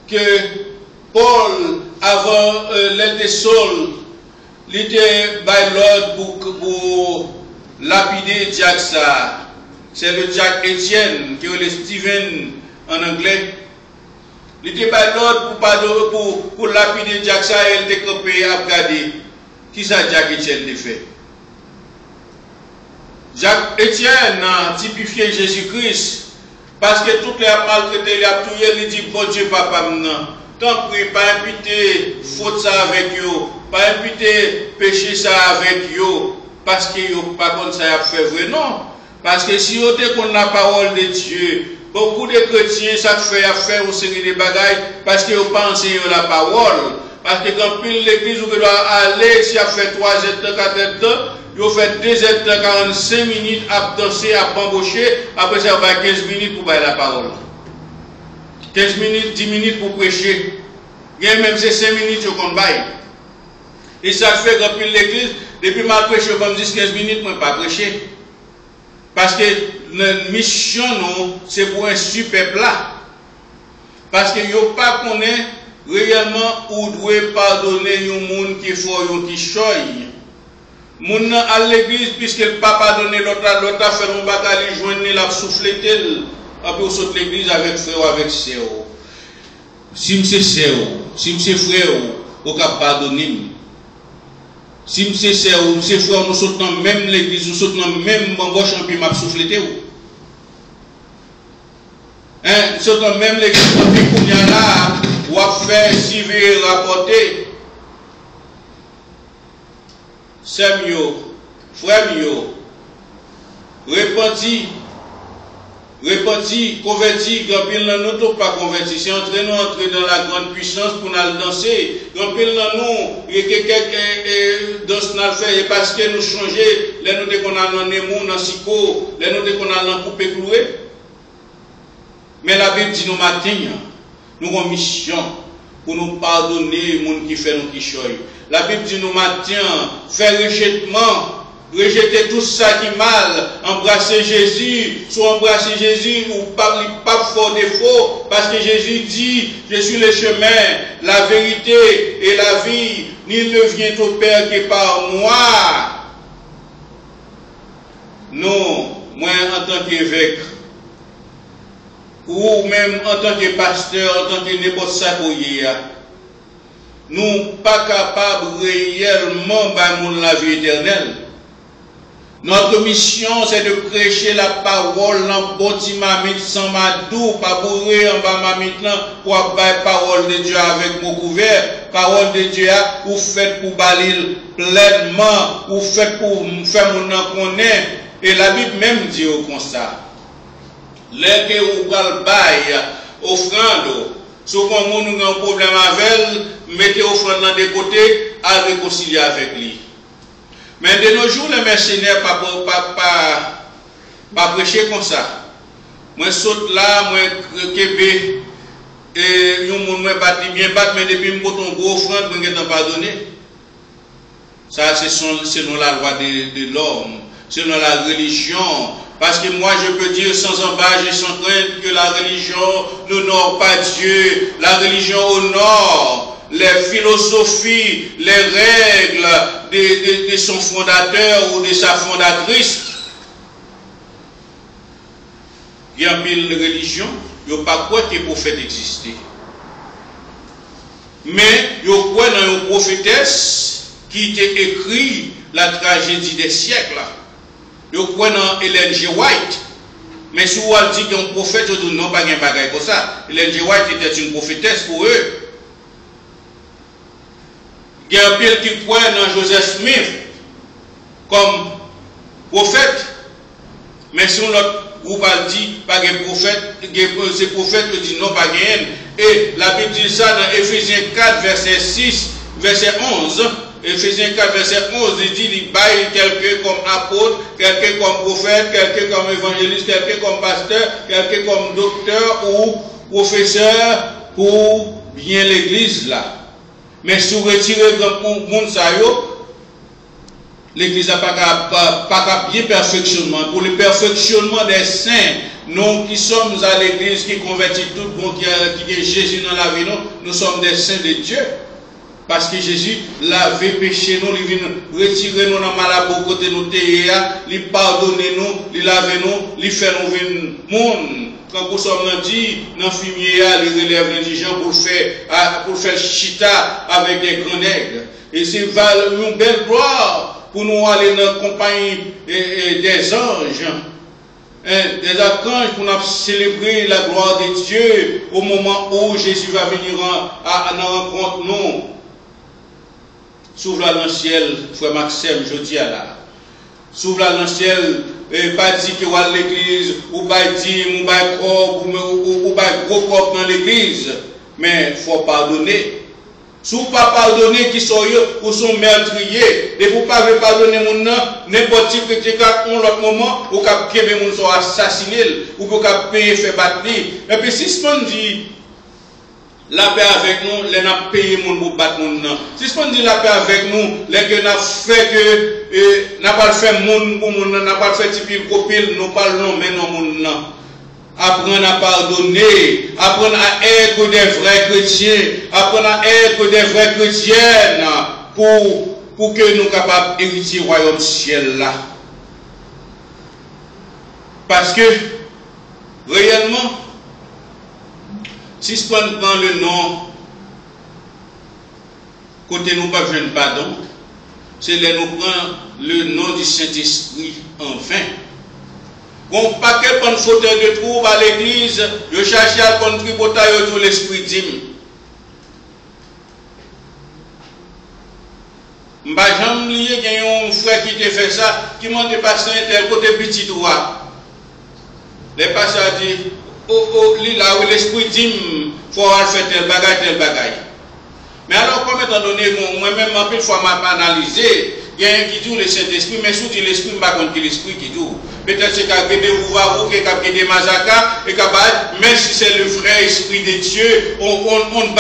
que Paul, avant l'aide des sols, il était by l'ordre pour lapider le diacre ça. C'est le diacre Étienne, qui est le Stephen en anglais. Il était by l'ordre pour lapider le diacre ça et il était campé à regarder. Qui ça, Jacques Étienne, fait? Jacques Étienne a typifié Jésus-Christ parce que toutes les maltraités, les a tué, il dit bon Dieu, papa, maintenant. Tant pis, pas imputer faute ça avec eux, pas imputer péché ça avec eux, parce que yo pas comme ça a fait vrai, non. Parce que si vous avez la parole de Dieu, beaucoup de chrétiens, ça fait à faire une série de bagailles parce que vous pensez la parole. Parce que quand pile l'église, vous doit aller, si vous fait 3 heures, 4 heures, vous faites 2 heures, 45 minutes à danser, à bambocher, après ça, vous avez 15 minutes pour parler la parole. 15 minutes, 10 minutes pour prêcher. Et même c'est 5 minutes au compte bail. Et ça fait quand pile l'église, depuis ma prêche, comme 10-15 minutes, moi pas prêcher. Parce que notre mission, c'est pour un super plat. Parce que vous pas connaît réellement où doit pardonner un monde qui faut un qui choye. Moun à l'église, puisque le pas pardonné l'autre a fait un bagaille, il joint la soufflé tel. Après, on saute l'église avec frère ou avec sœur. Si c'est sœur, si c'est frère, on peut pardonner. Si c'est sœur ou c'est frère, nous sautons dans même l'église, nous sautons dans même bamboche, et puis m'a soufflé. Nous sautons dans même l'église, et puis qu'on y a là, ou à faire suivre rapporter. C'est mieux, frère mieux, repenti, converti, grand pile dans nous, pas converti. C'est entrer dans la grande puissance pour nous danser. Grand pile dans nous, il y a quelqu'un danse dans le fait parce que nous changer, les nous qu'on a dans Nemo, dans Siko, les nous qu'on a dans Coupé Cloué. Mais la Bible dit nous matin, nous avons une mission pour nous pardonner les gens qui font nous qui choisissent. La Bible dit nous matin, faire rejeter tout ça qui est mal, embrasser Jésus, soit embrasser Jésus ou pas fort défaut, parce que Jésus dit, je suis le chemin, la vérité et la vie, nul ne vient au Père que par moi. Non, moi en tant qu'évêque, ou même en tant que pasteur, en tant que n'importe ça pour y nous pas capables réellement de la vie éternelle. Notre mission, c'est de prêcher la parole dans le bon mamite sans madou, pas bourrer en bas mamite pour avoir parole de Dieu avec mon couvert. Parole de Dieu, ou fait pour balir pleinement, ou fait pour faire mon nom connaître. Et la Bible même dit comme ça. Les que vous parlez bail, offrande, souvent nous avons un problème avec, mettez offrande dans des côtés, à réconcilier avec lui. Mais de nos jours, les mercenaires pas prêcher comme ça. Moi, saute là, moi, Québec, et moi, bâti bien battre, mais depuis que je suis gros offrande, je ne vais pas pardonner. Ça, c'est selon la loi de l'homme, selon la religion. Parce que moi, je peux dire sans embâche et sans crainte que la religion n'honore pas Dieu. La religion honore les philosophies, les règles de son fondateur ou de sa fondatrice. Il y a une religion, il n'y a pas quoi que les prophètes existent. Mais il y a quoi dans une prophétesse qui a écrit la tragédie des siècles. Il y a quoi dans Ellen G. White. Mais si on dit qu'un prophète, je dis non, pas un bagage comme ça. Ellen G. White était une prophétesse pour eux. Il y a un pile qui croit dans Joseph Smith comme prophète. Mais si on vous dit pas de prophète, ces prophètes disent non, pas de. Et la Bible dit ça dans Éphésiens 4, verset 6, verset 11. Éphésiens 4, verset 11, il dit il baille quelqu'un comme apôtre, quelqu'un comme prophète, quelqu'un comme évangéliste, quelqu'un comme pasteur, quelqu'un comme docteur ou professeur pour bien l'église là. Mais si vous retirez le monde, l'église n'a pas bien perfectionnement. Pour le perfectionnement des saints, nous qui sommes à l'église, qui convertit tout le monde, qui est Jésus dans la vie, nous sommes des saints de Dieu. Parce que Jésus l'avait péché nous, il vient retirer nous dans malabo côté nous théa, il pardonne nous, il lave nous, il fait nous venir monde. Quand nous sommes dans fumier, il relève l'indigent pour faire chita avec des grands nègres. Et c'est une belle gloire pour nous aller dans la compagnie des anges. Des archanges pour nous célébrer la gloire de Dieu au moment où Jésus va venir à rencontre nous. S'ouvre dans le ciel, frère Maxime, je dis à là. S'ouvre dans le ciel, pas dit que à l'église, ou pas dire, ou pas corps, ou pas gros corps dans l'église. Mais il faut pardonner. Si vous ne pas pardonner, qui sont ou sont meurtriers, et vous ne pas pardonner mon nom, n'importe qui critique à l'autre moment, ou qu'à pied mon sont assassinés, ou qu'à payer fait battre. Et puis si ce qu'on dit, la paix avec nous, les n'a payé mon pour battre mon nom. Si ce qu'on dit la paix avec nous, les que n'a fait que, n'a pas fait mon pour mon nom, n'a pas fait type copil, nous parlons mais non mon nom. Apprendre à pardonner, apprendre à être des vrais chrétiens, apprendre à être des vraies chrétiennes pour que nous soyons capables d'hériter le royaume ciel là. Parce que, réellement, si ce qu'on prend le nom, côté nous pas besoin de pardon, c'est là nous prend le nom du Saint-Esprit en vain. Bon paquet de fauteuil de trouble à l'église, je cherche à contribuer tout l'esprit d'hymne. Je n'ai jamais lié qu'il y a un frère qui te fait ça, qui m'a dépassé un tel côté petit droit. Les pasteurs disent, là où l'esprit d'hymne, il faut faire tel bagaille. Mais alors, comme étant donné, moi-même, un peu de fois, m'a analysé, il y a un qui dit le Saint-Esprit, mais sous l'esprit, je ne sais pas contre l'esprit qui dit. Peut-être que c'est qu'à des Rouvarou, qu'il y a des Mazaka, et même si c'est le vrai esprit de Dieu, on ne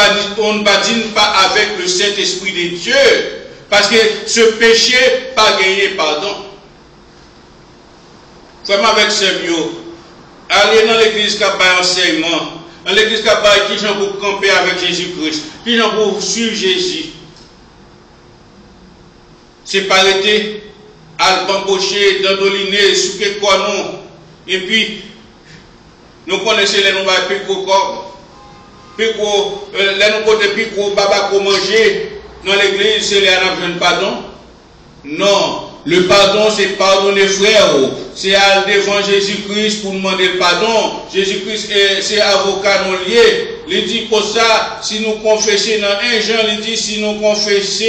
badine pas avec le Saint-Esprit de Dieu. Parce que ce péché, pas gagné pardon. Vraiment avec ce mieux. Allez dans l'église qui a un enseignement. Dans l'église qui a qui j'en pour camper avec Jésus-Christ. Qui j'en pour suivre Jésus. C'est pas arrêter à bambocher, dandoliner, souquer quoi non. Et puis, nous connaissons les noms de pico corps. Pico, les noms de pico, baba pour manger. Dans l'église, c'est les anabjeunes pardon. Non, Le pardon, c'est pardonner frère. C'est aller devant Jésus-Christ pour demander le pardon. Jésus-Christ, c'est avocat non lié. Il dit pour ça, si nous confessons dans 1 Jean, il dit si nous confessons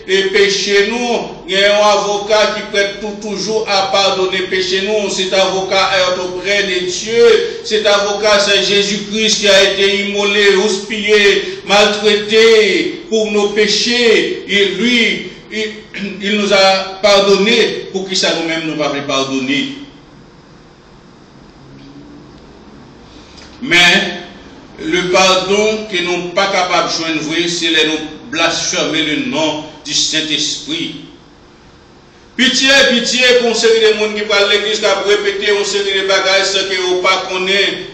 et péchés nous, il y a un avocat qui prête toujours à pardonner péché nous. Cet avocat est auprès de Dieu. Cet avocat, c'est Jésus-Christ qui a été immolé, houspillé, maltraité pour nos péchés. Et lui, il nous a pardonné pour que ça nous-mêmes nous pas pardonner. Mais le pardon que nous ne sommes pas capables de joindre, c'est de nous blasphémer le nom du Saint-Esprit. Pitié, pitié pour une série de monde qui parlent de l'église, qui a répété une série de bagages sans que vous ne connaissez pas.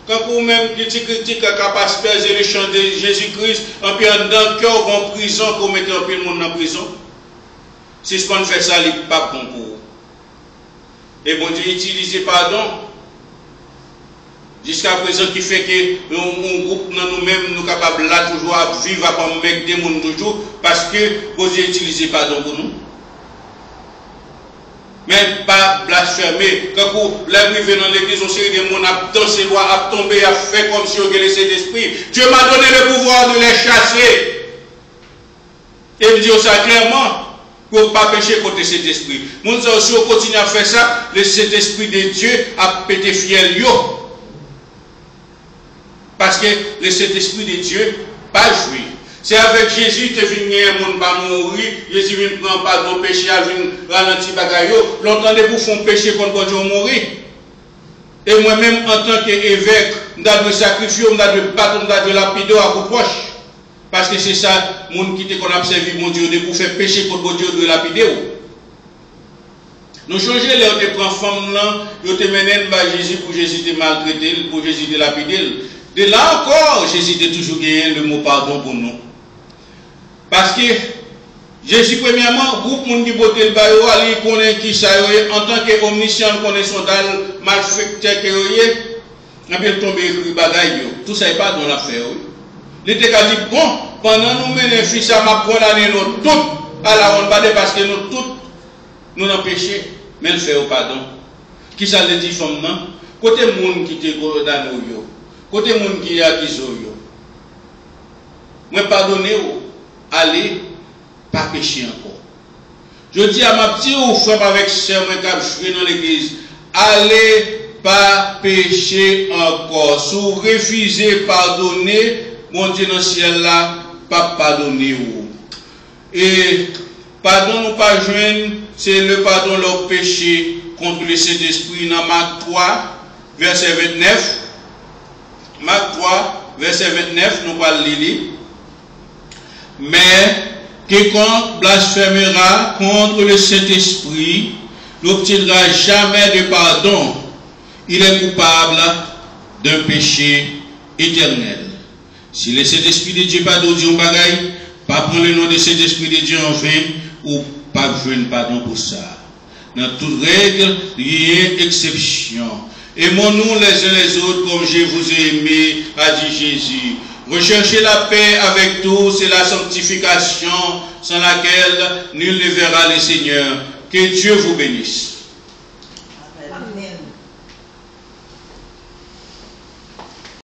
Quand vous-même critiquez la capacité de chant de Jésus-Christ, en puis dans le cœur, en prison, vous mettez un peu de monde en prison. Si ce qu'on fait ça, il n'est pas bon pour vous. Et bon Dieu utilise pardon. Jusqu'à présent, qui fait que un groupe, nous-mêmes, nous sommes capables là toujours à vivre, à mettre des gens toujours, parce que vous utilisez pardon pour nous. Mais pas blasphémer. Quand vous arrivez dans l'église, on sait que les gens ont dansé, ont tombé, ont fait comme si on avait laissé d'esprit. Dieu m'a donné le pouvoir de les chasser. Et il dit ça clairement, pour ne pas pécher contre cet esprit. Nous si on continue à faire ça, cet esprit de Dieu a pété fiel. Parce que le Saint-Esprit de Dieu pas joué. C'est avec Jésus que vient mon pas mourir, Jésus vient prendre pardon péché, vient ralentir bagaille. L'entendez vous font péché contre Dieu mourir. Et moi-même en tant qu'évêque, je dois sacrifier, je dois battre, je dois lapider à vos proches. Parce que c'est ça, mon qui qu'on a observé mon Dieu, de vous faire pécher contre Dieu de lapider. Nous changeons les autres femmes là, ils te mènent par Jésus pour Jésus te maltraiter, pour Jésus te lapider. De là encore, Jésus a toujours gagné le mot pardon pour nous. Parce que Jésus, premièrement, groupe monde qui botte le bail, il connaît qui ça en tant qu'omniscient, connaît son dal malfecteur que il a tombé écrit bagaille. Tout ça n'est pas dans l'affaire. Il était dit bon, pendant nous menons fils à ma condamné nous toutes à la honte parce que nous toutes nous avons péché, mais le fait au pardon. Qui ça le dit femme non? Côté monde qui te condamné yo. Côté monde qui a accusé yo. Moi pardonner allez pas pécher encore. Je dis à ma petite ou frère avec sœur moi qui joué dans l'église, allez pas pécher encore. Si vous refusez pardonner, mon Dieu dans le ciel là, pas pardonner vous. Et pardon nous pas joindre, c'est le pardon leur péché contre le Saint-Esprit dans Marc 3, verset 29. Marc 3, verset 29, nous parlons lire. Mais quiconque blasphémera contre le Saint-Esprit n'obtiendra jamais de pardon. Il est coupable d'un péché éternel. Si le Saint-Esprit de Dieu pardonne Dieu en bagaille, pas prendre le nom de Saint-Esprit de Dieu en vain, ou pas jouer pardon pour ça. Dans toute règle, il y a exception. Aimons-nous les uns les autres comme je vous ai aimé, a dit Jésus. Recherchez la paix avec tous et la sanctification sans laquelle nul ne verra le Seigneur. Que Dieu vous bénisse.